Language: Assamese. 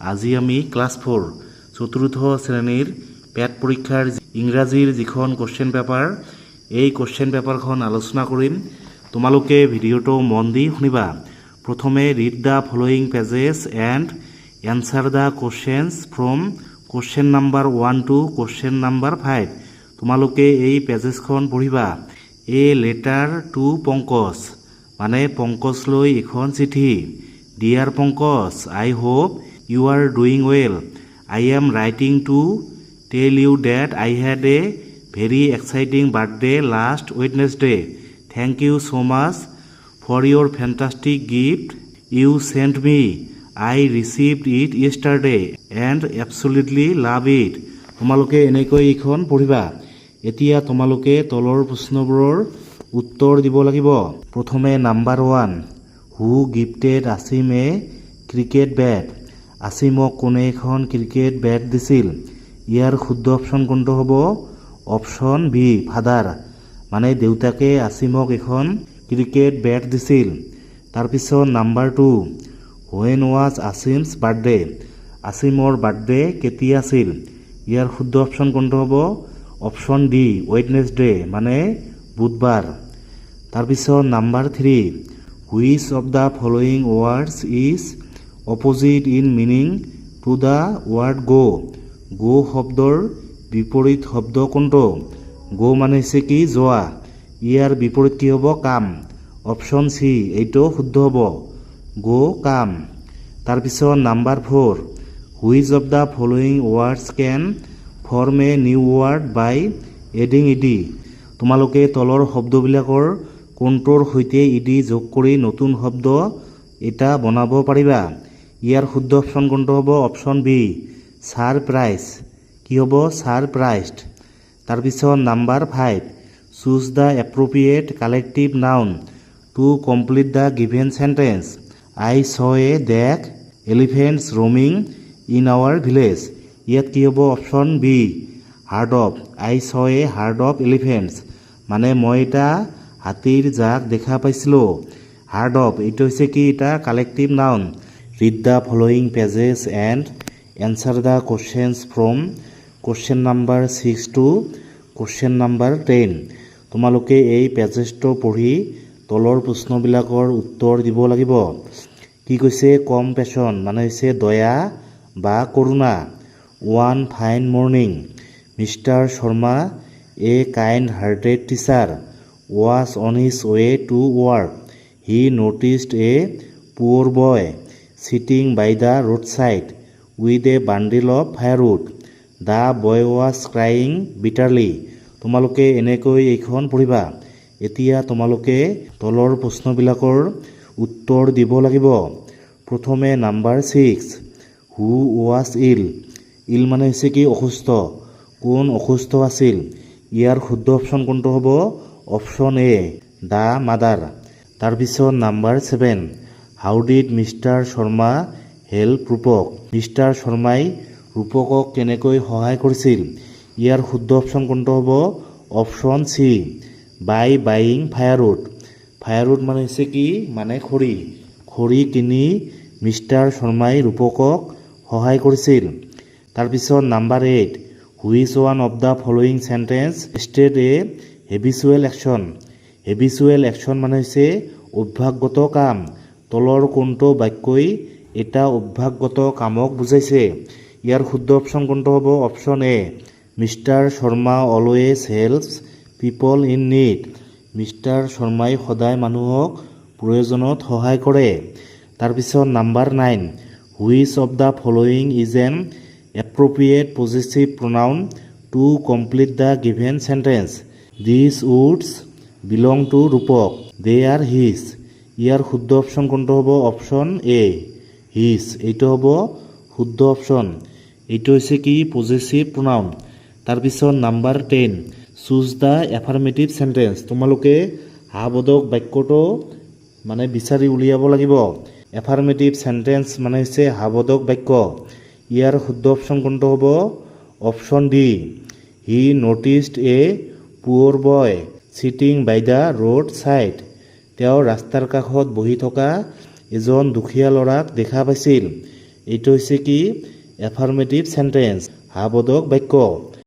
আজি আমি ক্লাস 4 চতুৰ্থ শ্ৰেণীৰ পেট পৰীক্ষাৰ ইংৰাজীৰ যিখন কোশ্চেন পেপাৰ এই কোশ্চেন পেপাৰখন আলোচনা কৰিম। তোমালোকে ভিডিঅ'টো মন দি শুনিবা। প্ৰথমে read the following passages and answer the questions from question number 1 to question number 5। তোমালোকে এই পেজেছখন পঢ়িবা। এ লেটাৰ টু পংকজ, মানে পংকজলৈ এখন চিঠি। Dear Pankaj, I hope you are doing well. I am writing to tell you that I had a very exciting birthday last Wednesday. Thank you so much for your fantastic gift you sent me. I received it yesterday and absolutely love it. তোমালোকে এনেকৈ এখন পঢ়িবা। এতিয়া তোমালোকে তলৰ প্ৰশ্নবোৰৰ উত্তৰ দিব লাগিব। প্ৰথমে নাম্বাৰ 1, হু গিফটেড আসিম এ ক্ৰিকেট বেট। আসিমক কোনে এখন ক্ৰিকেট বেট দিছিল? ইয়াৰ শুদ্ধ অপশ্যন কোনটো হ'ব? অপশ্যন বি, ফাদাৰ, মানে দেউতাকে আসিমক এখন ক্ৰিকেট বেট দিছিল। তাৰপিছত number 2, when was Asim's birthday. আসিমৰ বাৰ্থডে কেতিয়া আছিল? ইয়াৰ শুদ্ধ অপশ্যন কোনটো হ'ব? অপশ্যন ডি, ৱেডনেছডে, মানে বুধবাৰ। তাৰপিছত number 3, which of the following words is opposite in meaning to the word go. Go শব্দৰ বিপৰীত শব্দ কোনটো? গো মানে হৈছে কি? যোৱা। ইয়াৰ বিপৰীত কি হ'ব? কাম। অপশ্যন চি, এইটো শুদ্ধ হ'ব, গো কাম। তাৰপিছত number 4, which of the following words can form a new word by adding ED. তোমালোকে তলৰ শব্দবিলাকৰ কোনটোৰ সৈতে ইডি যোগ কৰি নতুন শব্দ এটা বনাব পাৰিবা? ইয়াৰ শুদ্ধ অপশ্যন কোনটো হ'ব? Option B, surprise. কি হ'ব? ছাৰপ্ৰাইজড। তাৰপিছত number 5, choose the appropriate collective noun to complete the given sentence. I saw a deck elephants roaming in our village. ইয়াত কি হ'ব? Option B, herd of. I saw a herd of elephants, মানে মই এটা হাতীৰ জাক দেখা পাইছিলোঁ। হাৰ্ড অফ এইটো হৈছে কি? এটা collective noun. Read the following passages and answer the questions from question number 6 to question number 10। তোমালোকে এই পেজেছটো পঢ়ি তলৰ প্ৰশ্নবিলাকৰ উত্তৰ দিব লাগিব। কি কৈছে? কম্পেশ্যন মানে হৈছে দয়া বা কৰুণা। One fine morning mister Sharma a kind hearted teacher was on his way to work. He noticed a poor boy sitting by the roadside with a bundle of firewood. The boy was crying bitterly. তোমালোকে এনেকৈ এইখন পঢ়িবা। এতিয়া তোমালোকে তলৰ প্ৰশ্নবিলাকৰ উত্তৰ দিব লাগিব। প্ৰথমে নাম্বাৰ 6, হু ৱাজ ইল। ইল মানে হৈছে কি? অসুস্থ। কোন অসুস্থ আছিল? ইয়াৰ শুদ্ধ অপশ্যন কোনটো হ'ব? Option A, the mother. তাৰপিছত number 7, how did mister Sharma help Rupak. Mister শৰ্মাই ৰূপকক কেনেকৈ সহায় কৰিছিল? ইয়াৰ শুদ্ধ অপশ্যন কোনটো হ'ব? অপশ্যন চি, বাই বাইং ফায়াৰউড। ফায়াৰউড মানে হৈছে কি? মানে খৰি। খৰি কিনি মিষ্টাৰ শৰ্মাই ৰূপকক সহায় কৰিছিল। তাৰপিছত number 8, which one of the following sentence state a habitual action. Habitual action মানে হৈছে অভ্যাসগত কাম। তলৰ কোনটো বাক্যই এটা অভ্যাসগত কামক বুজাইছে? ইয়াৰ শুদ্ধ অপশ্যন কোনটো হ'ব? Option A, mister Sharma always helps people in need. Mister শৰ্মাই সদায় মানুহক প্ৰয়োজনত সহায় কৰে। তাৰপিছত number 9, which of the following is an appropriate positive pronoun to complete the given sentence. This woods belong to Rupak, they are his. ইয়াৰ শুদ্ধ অপশ্যন কোনটো হ'ব? অপশ্যন এ, হিজ, এইটো হ'ব শুদ্ধ অপশ্যন। এইটো হৈছে কি? পজিটিভ প্ৰনাউন। তাৰপিছত number 10, choose the affirmative sentence. তোমালোকে হা-বোধক বাক্যটো মানে বিচাৰি উলিয়াব লাগিব। এফাৰ্মেটিভ চেণ্টেন্স মানে হৈছে হা-বোধক বাক্য। ইয়াৰ শুদ্ধ অপশ্যন কোনটো হ'ব? Option D, he noticed a poor boy sitting by the road side. তেওঁ ৰাস্তাৰ কাষত বহি থকা এজন দুখীয়া ল'ৰাক দেখা পাইছিল। এইটো হৈছে কি এফাৰ্মেটিভ সেন্টেন্স, হা বোধক বাক্য।